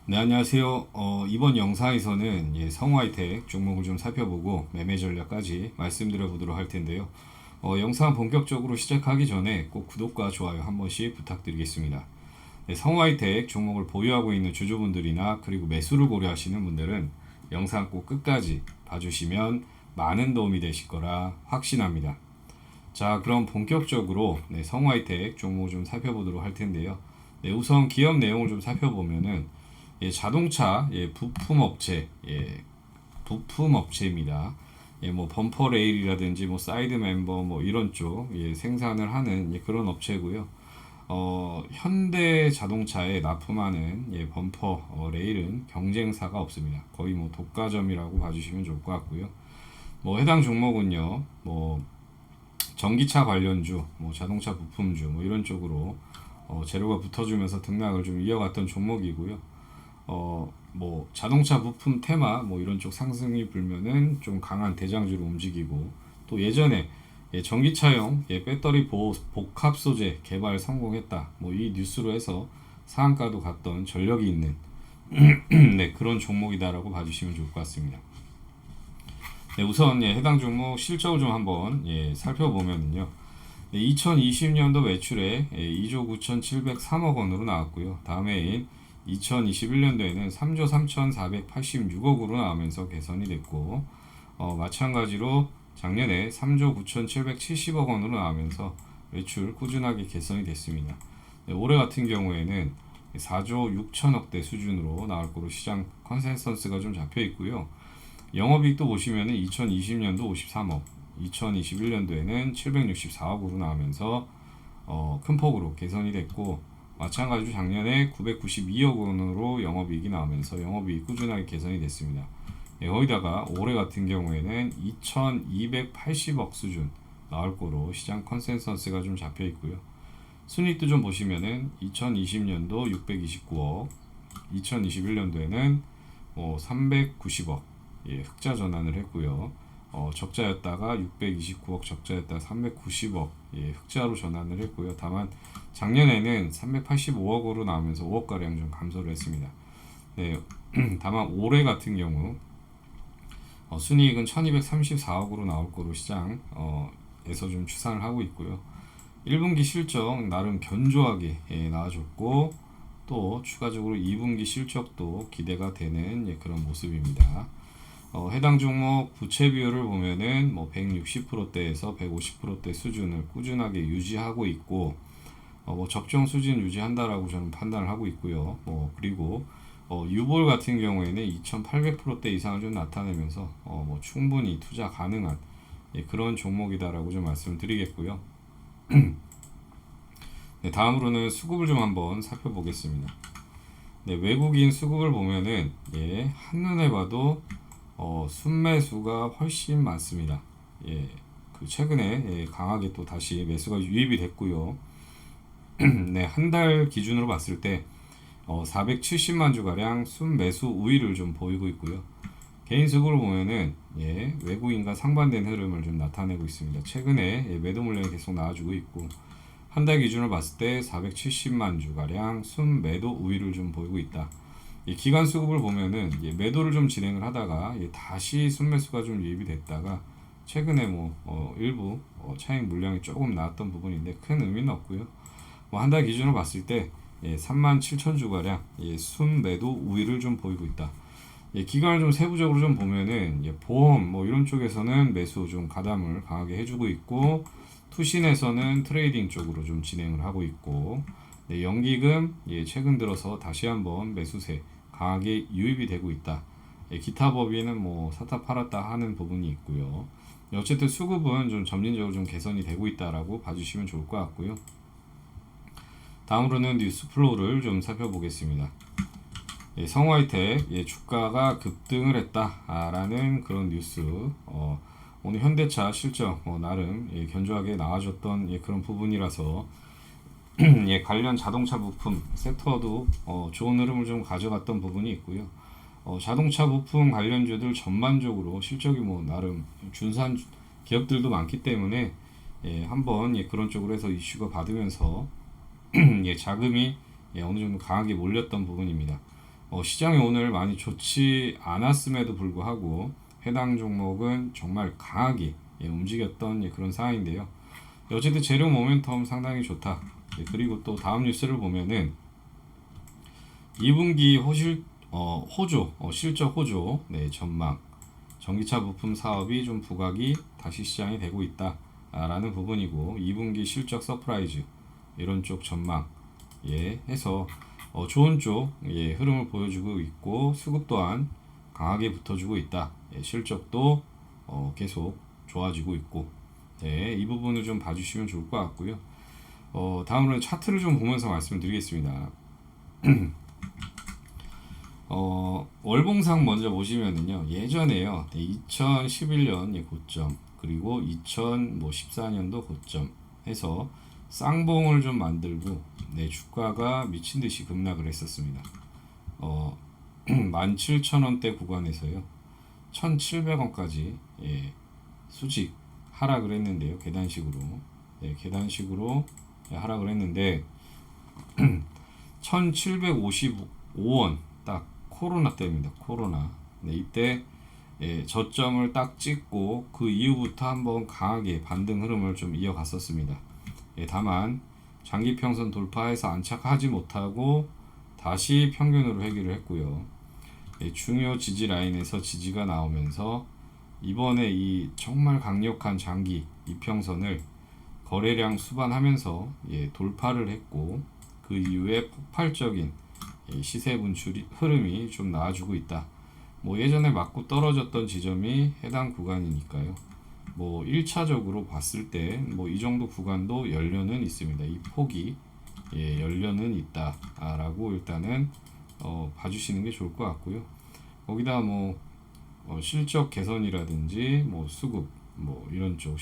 네, 안녕하세요. 이번 영상에서는 성우하이텍 종목을 좀 살펴보고 매매 전략까지 말씀드려 보도록 할 텐데요. 영상 본격적으로 시작하기 전에 꼭 구독과 좋아요 한 번씩 부탁드리겠습니다. 네, 성우하이텍 종목을 보유하고 있는 주주분들이나 그리고 매수를 고려하시는 분들은 영상 꼭 끝까지 봐주시면 많은 도움이 되실 거라 확신합니다. 자, 그럼 본격적으로 성우하이텍 종목을 좀 살펴보도록 할 텐데요. 네, 우선 기업 내용을 좀 살펴보면은 자동차 부품 업체, 부품 업체입니다. 뭐 범퍼 레일이라든지 뭐 사이드 멤버 뭐 이런 쪽 생산을 하는 그런 업체고요. 현대 자동차에 납품하는 범퍼 레일은 경쟁사가 없습니다. 거의 뭐 독과점이라고 봐주시면 좋을 것 같고요. 뭐 해당 종목은요, 뭐 전기차 관련주, 뭐 자동차 부품주 뭐 이런 쪽으로 재료가 붙어주면서 등락을 좀 이어갔던 종목이고요. 뭐 자동차 부품 테마 뭐 이런 쪽 상승이 불면은 좀 강한 대장주로 움직이고, 또 예전에 전기차용 배터리 복합 소재 개발 성공했다 뭐 이 뉴스로 해서 상한가도 갔던 전력이 있는 네, 그런 종목이다라고 봐주시면 좋을 것 같습니다. 네, 우선 해당 종목 실적을 좀 한번 살펴보면요. 네, 2020년도 매출에 2조 9,703억 원으로 나왔고요. 다음해인 2021년도에는 3조 3,486억으로 나오면서 개선이 됐고, 마찬가지로 작년에 3조 9,770억 원으로 나오면서 매출 꾸준하게 개선이 됐습니다. 네, 올해 같은 경우에는 4조 6천억대 수준으로 나올 거로 시장 컨센서스가 좀 잡혀 있고요. 영업이익도 보시면은 2020년도 53억, 2021년도에는 764억으로 나오면서 큰 폭으로 개선이 됐고, 마찬가지로 작년에 992억 원으로 영업이익이 나오면서 영업이익 꾸준하게 개선이 됐습니다. 거기다가 올해 같은 경우에는 2280억 수준 나올 거로 시장 컨센서스가 좀 잡혀 있고요. 순이익도 좀 보시면은 2020년도 629억, 2021년도에는 390억 흑자 전환을 했고요. 적자였다가 629억 적자였다가 390억 흑자로 전환을 했고요. 다만 작년에는 385억으로 나오면서 5억가량 좀 감소를 했습니다. 네, 다만 올해 같은 경우 순이익은 1234억으로 나올 거로 시장에서 좀 추산을 하고 있고요. 1분기 실적 나름 견조하게 나와줬고, 또 추가적으로 2분기 실적도 기대가 되는 그런 모습입니다. 해당 종목 부채 비율을 보면은 뭐 160%대에서 150%대 수준을 꾸준하게 유지하고 있고, 뭐 적정 수준 유지한다라고 저는 판단을 하고 있고요. 그리고 유볼 같은 경우에는 2,800%대 이상을 좀 나타내면서 뭐 충분히 투자 가능한 그런 종목이다라고 좀 말씀드리겠고요. 네, 다음으로는 수급을 좀 한번 살펴보겠습니다. 네, 외국인 수급을 보면은 한눈에 봐도 순매수가 훨씬 많습니다. 그 최근에 강하게 또 다시 매수가 유입이 됐고요. 네, 한 달 기준으로 봤을 때 470만 주가량 순매수 우위를 좀 보이고 있고요. 개인 수급을 보면은 외국인과 상반된 흐름을 좀 나타내고 있습니다. 최근에 매도 물량이 계속 나와주고 있고, 한 달 기준으로 봤을 때 470만 주가량 순매도 우위를 좀 보이고 있다. 기간 수급을 보면은 매도를 좀 진행을 하다가 다시 순매수가 좀 유입이 됐다가 최근에 일부 차익 물량이 조금 나왔던 부분인데 큰 의미는 없고요. 한 달 기준으로 봤을 때 3만 7천 주가량 순매도 우위를 좀 보이고 있다. 기간을 좀 세부적으로 좀 보면은 보험 뭐 이런 쪽에서는 매수 좀 가담을 강하게 해주고 있고, 투신에서는 트레이딩 쪽으로 좀 진행을 하고 있고, 연기금 최근 들어서 다시 한번 매수세 강하게 유입이 되고 있다. 기타 법인은 뭐 사타 팔았다 하는 부분이 있고요. 어쨌든 수급은 좀 점진적으로 좀 개선이 되고 있다라고 봐주시면 좋을 것 같고요. 다음으로는 뉴스 플로우를 좀 살펴보겠습니다. 성우하이텍 주가가 급등을 했다라는 그런 뉴스. 오늘 현대차 실적 나름 견조하게 나와줬던 그런 부분이라서 관련 자동차 부품 섹터도 좋은 흐름을 좀 가져갔던 부분이 있고요. 자동차 부품 관련주들 전반적으로 실적이 나름 준수한 기업들도 많기 때문에 한번 그런 쪽으로 해서 이슈가 받으면서 자금이 어느 정도 강하게 몰렸던 부분입니다. 시장이 오늘 많이 좋지 않았음에도 불구하고 해당 종목은 정말 강하게 움직였던 그런 상황인데요. 어쨌든 재료 모멘텀 상당히 좋다. 그리고 또 다음 뉴스를 보면은 2분기 호조, 실적 호조, 전망, 전기차 부품 사업이 좀 부각이 다시 시장이 되고 있다라는 부분이고 2분기 실적 서프라이즈 이런 쪽 전망 해서 좋은 쪽 흐름을 보여주고 있고 수급 또한 강하게 붙어주고 있다. 실적도 계속 좋아지고 있고 이 부분을 좀 봐주시면 좋을 것 같고요. 다음으로 차트를 좀 보면서 말씀드리겠습니다. 월봉상 먼저 보시면은요, 예전에요, 2011년 고점, 그리고 2014년도 고점 해서 쌍봉을 좀 만들고, 주가가 미친 듯이 급락을 했었습니다. 17,000원대 구간에서요, 1,700원까지 수직 하락을 했는데요, 계단식으로 하락을 했는데 1,755원 딱 코로나 때입니다. 코로나. 이때 저점을 딱 찍고 그 이후부터 한번 강하게 반등 흐름을 좀 이어갔었습니다. 다만 장기평선 돌파해서 안착하지 못하고 다시 평균으로 회귀를 했고요. 중요 지지 라인에서 지지가 나오면서 이번에 이 정말 강력한 장기 이평선을 거래량 수반하면서 돌파를 했고 그 이후에 폭발적인 시세 분출 흐름이 좀 나와주고 있다. 예전에 맞고 떨어졌던 지점이 해당 구간이니까요. 1차적으로 봤을 때 이 정도 구간도 열려는 있습니다. 이 폭이 열려는 있다라고 일단은 봐주시는 게 좋을 것 같고요. 거기다 실적 개선이라든지 수급 이런 쪽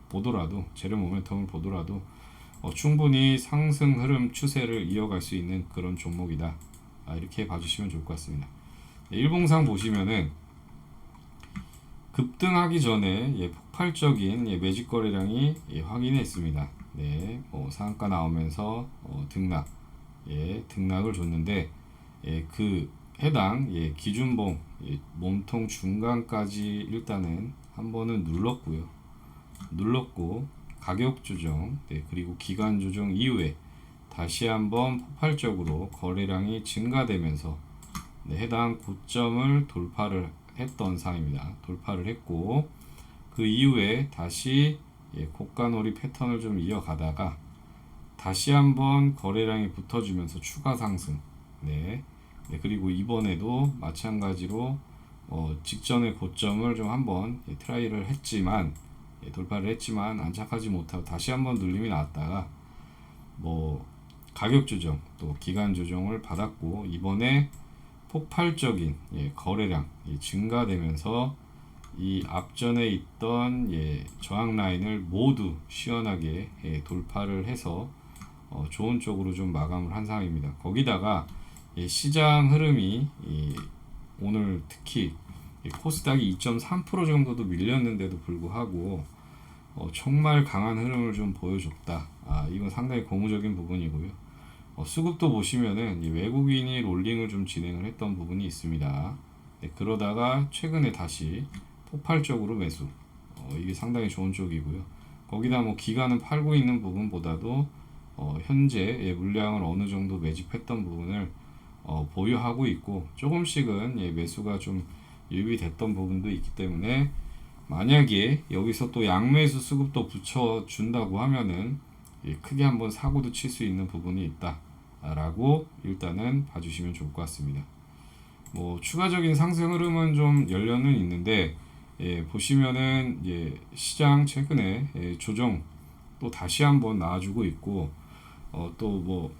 보더라도 재료 모멘텀을 보더라도 충분히 상승 흐름 추세를 이어갈 수 있는 그런 종목이다. 이렇게 봐주시면 좋을 것 같습니다. 일봉상 보시면은 급등하기 전에 폭발적인 매집 거래량이 확인했습니다. 상한가 나오면서 등락을 줬는데 그 해당 기준봉 몸통 중간까지 일단은 한 번은 눌렀고 가격 조정 그리고 기간 조정 이후에 다시 한번 폭발적으로 거래량이 증가되면서 해당 고점을 돌파를 했던 상황입니다. 돌파를 했고 그 이후에 다시 고가놀이 패턴을 좀 이어가다가 다시 한번 거래량이 붙어주면서 추가 상승. 그리고 이번에도 마찬가지로 직전의 고점을 좀 한번 트라이를 했지만 돌파를 했지만 안착하지 못하고 다시 한번 눌림이 나왔다가 가격 조정 또 기간 조정을 받았고 이번에 폭발적인 거래량 증가되면서 이 앞전에 있던 저항 라인을 모두 시원하게 돌파를 해서 좋은 쪽으로 좀 마감을 한 상황입니다. 거기다가 시장 흐름이 오늘 특히 코스닥이 2.3% 정도도 밀렸는데도 불구하고 정말 강한 흐름을 좀 보여줬다. 이건 상당히 고무적인 부분이고요. 수급도 보시면은 외국인이 롤링을 좀 진행을 했던 부분이 있습니다. 그러다가 최근에 다시 폭발적으로 매수. 이게 상당히 좋은 쪽이고요. 거기다 기간은 팔고 있는 부분보다도 현재 물량을 어느 정도 매집했던 부분을 보유하고 있고 조금씩은 매수가 좀 유입이 됐던 부분도 있기 때문에 만약에 여기서 또 양매수 수급도 붙여준다고 하면은 크게 한번 사고도 칠 수 있는 부분이 있다라고 일단은 봐주시면 좋을 것 같습니다. 추가적인 상승 흐름은 좀 열려는 있는데 보시면은 시장 최근에 조정 또 다시 한번 나와주고 있고 또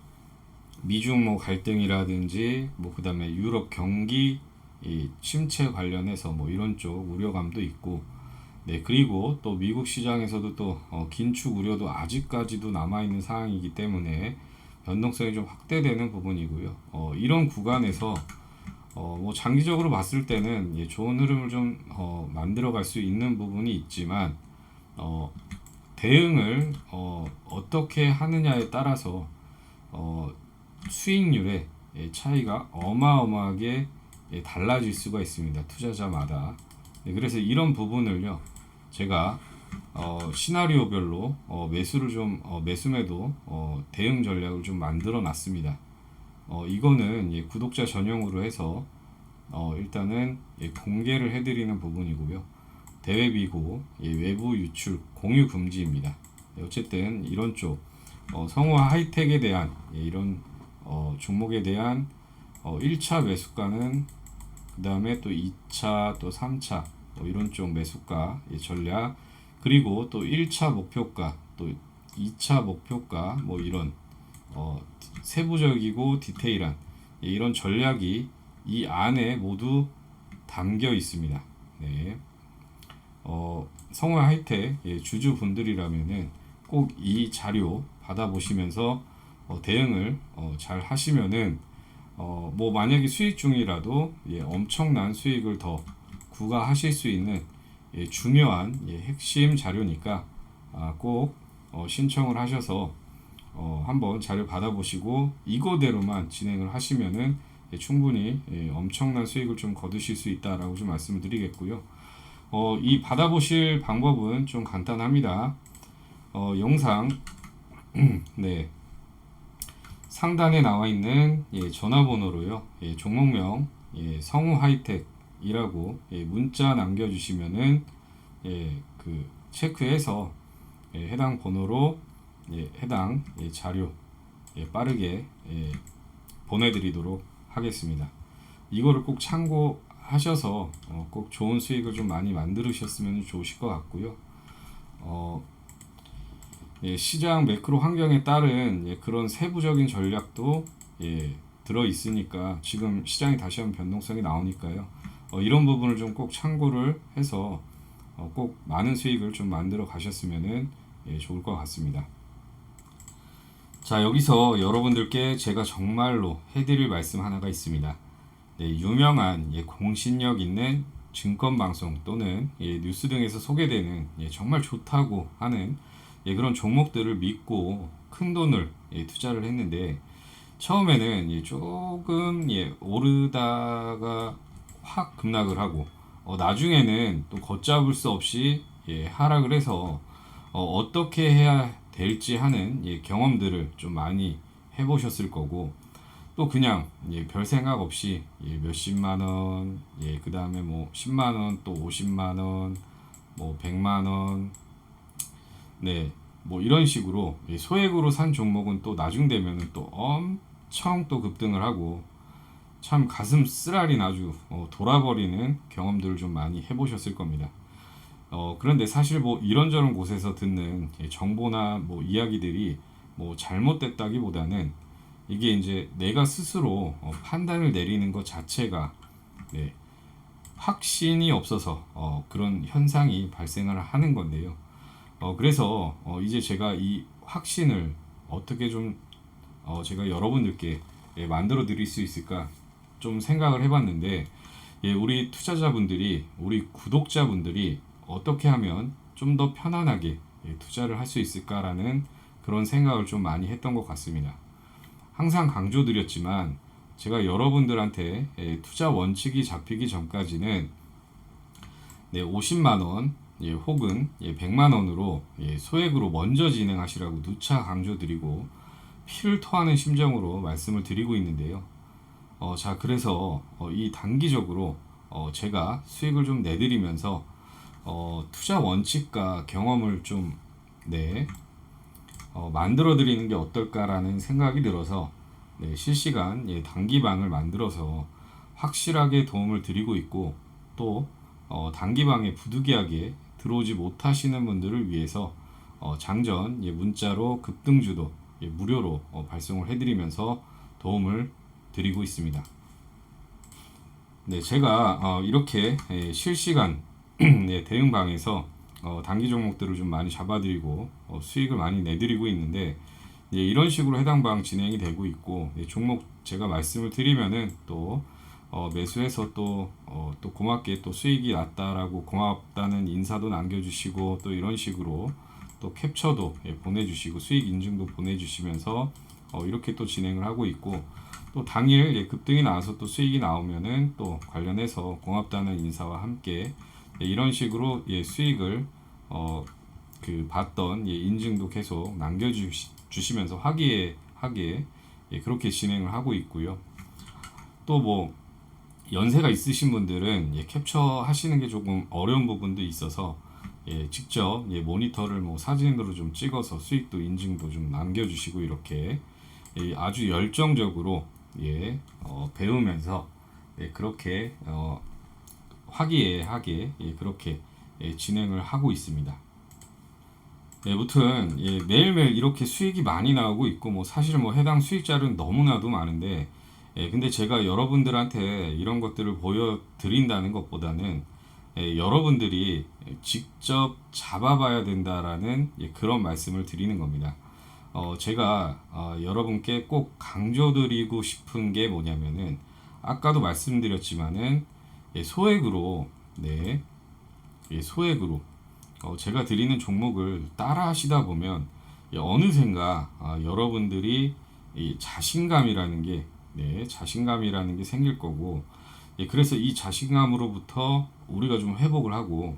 미중 갈등이라든지 그다음에 유럽 경기 침체 관련해서 이런 쪽 우려감도 있고 그리고 또 미국 시장에서도 또 긴축 우려도 아직까지도 남아있는 상황이기 때문에 변동성이 좀 확대되는 부분이고요. 이런 구간에서 장기적으로 봤을 때는 좋은 흐름을 좀 만들어갈 수 있는 부분이 있지만 대응을 어떻게 하느냐에 따라서 수익률에 차이가 어마어마하게 달라질 수가 있습니다. 투자자마다. 네, 그래서 이런 부분을요, 제가 시나리오별로 매수를 좀 매수매도 대응 전략을 좀 만들어 놨습니다. 이거는 구독자 전용으로 해서 일단은 공개를 해드리는 부분이고요. 대외비고 외부 유출 공유 금지입니다. 어쨌든 이런 쪽 성우와 하이텍에 대한 이런 종목에 대한 1차 매수가는 그 다음에 또 2차 또 3차 이런 쪽 매수가 전략, 그리고 또 1차 목표가 또 2차 목표가 이런 세부적이고 디테일한 이런 전략이 이 안에 모두 담겨 있습니다. 네. 성우 하이텍 주주분들이라면은 꼭 이 자료 받아보시면서 대응을 잘 하시면은 만약에 수익 중이라도 엄청난 수익을 더 구가하실 수 있는 중요한 핵심 자료니까 꼭 신청을 하셔서 한번 자료 받아보시고 이거대로만 진행을 하시면은 충분히 엄청난 수익을 좀 거두실 수 있다라고 좀 말씀을 드리겠고요. 이 받아보실 방법은 좀 간단합니다. 영상 네, 상단에 나와 있는 전화번호로요, 종목명 성우 하이텍이라고 문자 남겨주시면은 그 체크해서 해당 번호로 해당 자료 빠르게 보내드리도록 하겠습니다. 이거를 꼭 참고하셔서 꼭 좋은 수익을 좀 많이 만들으셨으면 좋으실 것 같고요. 시장 매크로 환경에 따른 그런 세부적인 전략도 들어 있으니까 지금 시장이 다시 한번 변동성이 나오니까요. 이런 부분을 좀 꼭 참고를 해서 꼭 많은 수익을 좀 만들어 가셨으면 좋을 것 같습니다. 자, 여기서 여러분들께 제가 정말로 해드릴 말씀 하나가 있습니다. 유명한 공신력 있는 증권방송 또는 뉴스 등에서 소개되는 정말 좋다고 하는 그런 종목들을 믿고 큰 돈을 투자를 했는데, 처음에는 조금 오르다가 확 급락을 하고 나중에는 또 걷잡을 수 없이 하락을 해서 어떻게 해야 될지 하는 경험들을 좀 많이 해보셨을 거고, 또 그냥 별 생각 없이 몇십만원, 그 다음에 10만원, 또 50만원, 100만원, 네, 이런 식으로 소액으로 산 종목은 또 나중 되면은 또 엄청 또 급등을 하고 참 가슴 쓰라린 아주 돌아버리는 경험들을 좀 많이 해보셨을 겁니다. 그런데 사실 이런저런 곳에서 듣는 정보나 이야기들이 잘못됐다기보다는 이게 이제 내가 스스로 판단을 내리는 것 자체가 확신이 없어서 그런 현상이 발생을 하는 건데요. 그래서 이제 제가 이 확신을 어떻게 좀 제가 여러분들께 만들어 드릴 수 있을까 좀 생각을 해봤는데, 우리 투자자분들이, 우리 구독자분들이 어떻게 하면 좀 더 편안하게 투자를 할 수 있을까라는 그런 생각을 좀 많이 했던 것 같습니다. 항상 강조드렸지만 제가 여러분들한테 투자 원칙이 잡히기 전까지는 50만원 혹은 100만원으로 소액으로 먼저 진행하시라고 누차 강조드리고 피를 토하는 심정으로 말씀을 드리고 있는데요. 자, 그래서 이 단기적으로 제가 수익을 좀 내드리면서 투자 원칙과 경험을 좀 만들어 드리는 게 어떨까라는 생각이 들어서 실시간 단기방을 만들어서 확실하게 도움을 드리고 있고, 또 단기방에 부득이하게 들어오지 못하시는 분들을 위해서 장전 문자로 급등주도 무료로 발송을 해드리면서 도움을 드리고 있습니다. 네, 제가 이렇게 실시간 대응방에서 단기 종목들을 좀 많이 잡아드리고 수익을 많이 내드리고 있는데, 이런 식으로 해당 방 진행이 되고 있고, 종목 제가 말씀을 드리면은 또 매수해서 또 고맙게 또 수익이 났다라고 고맙다는 인사도 남겨주시고, 또 이런 식으로 또 캡처도 보내주시고 수익 인증도 보내주시면서 이렇게 또 진행을 하고 있고, 또 당일 급등이 나와서 또 수익이 나오면은 또 관련해서 고맙다는 인사와 함께 이런 식으로 수익을 받던 인증도 계속 남겨주시면서 화기애애하게 그렇게 진행을 하고 있고요. 또 뭐 연세가 있으신 분들은 캡처 하시는 게 조금 어려운 부분도 있어서 직접 모니터를 뭐 사진으로 좀 찍어서 수익도 인증도 좀 남겨주시고 이렇게 아주 열정적으로 배우면서 그렇게 화기애애하게 그렇게 진행을 하고 있습니다. 무튼 매일매일 이렇게 수익이 많이 나오고 있고 뭐 사실 뭐 해당 수익자료는 너무나도 많은데 근데 제가 여러분들한테 이런 것들을 보여드린다는 것보다는 여러분들이 직접 잡아봐야 된다라는 그런 말씀을 드리는 겁니다. 제가 여러분께 꼭 강조드리고 싶은 게 뭐냐면은 아까도 말씀드렸지만은 소액으로 소액으로 제가 드리는 종목을 따라 하시다 보면 어느샌가 여러분들이 이 자신감이라는 게 생길 거고 그래서 이 자신감으로부터 우리가 좀 회복을 하고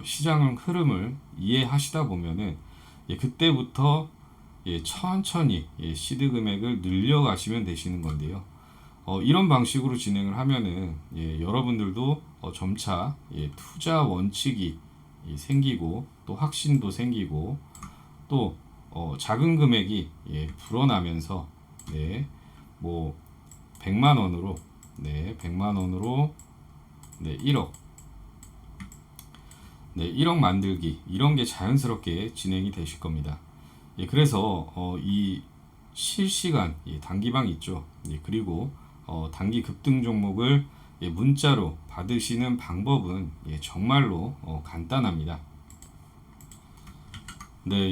시장 흐름을 이해하시다 보면은 그때부터 천천히 시드 금액을 늘려가시면 되시는 건데요. 이런 방식으로 진행을 하면은 여러분들도 점차 투자 원칙이 생기고 또 확신도 생기고 또 작은 금액이 불어나면서 뭐 100만 원으로 100만 원으로 1억 1억 만들기 이런 게 자연스럽게 진행이 되실 겁니다. 그래서 이 실시간 단기방 있죠. 그리고 단기 급등 종목을 문자로 받으시는 방법은 정말로 간단합니다.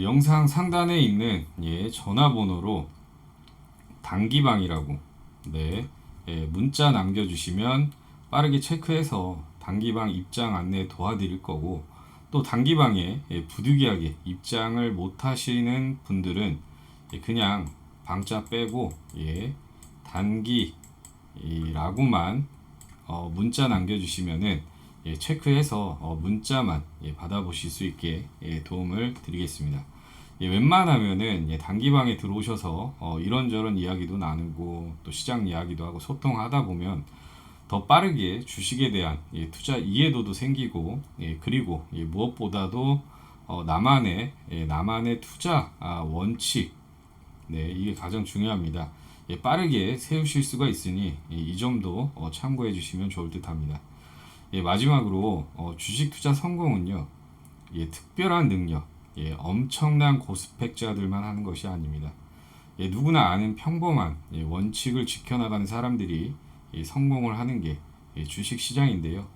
영상 상단에 있는 전화번호로 단기방이라고 문자 남겨주시면 빠르게 체크해서 단기방 입장 안내 도와드릴 거고 또 단기방에 부득이하게 입장을 못 하시는 분들은 그냥 방자 빼고 단기라고만 문자 남겨주시면은 체크해서 문자만 받아보실 수 있게 도움을 드리겠습니다. 웬만하면은 단기방에 들어오셔서 이런저런 이야기도 나누고 또 시장 이야기도 하고 소통하다 보면 더 빠르게 주식에 대한 투자 이해도도 생기고 그리고 무엇보다도 나만의 투자 원칙 이게 가장 중요합니다. 빠르게 세우실 수가 있으니 이 점도 참고해 주시면 좋을 듯 합니다. 마지막으로 주식 투자 성공은요 특별한 능력 엄청난 고스펙자들만 하는 것이 아닙니다. 누구나 아는 평범한 원칙을 지켜나가는 사람들이 성공을 하는 게 주식 시장인데요.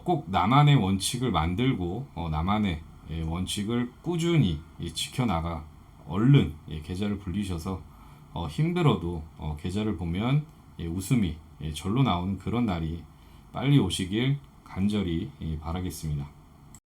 꼭 나만의 원칙을 만들고 나만의 원칙을 꾸준히 지켜나가 얼른 계좌를 불리셔서 힘들어도 계좌를 보면 웃음이 절로 나오는 그런 날이 빨리 오시길 간절히 바라겠습니다.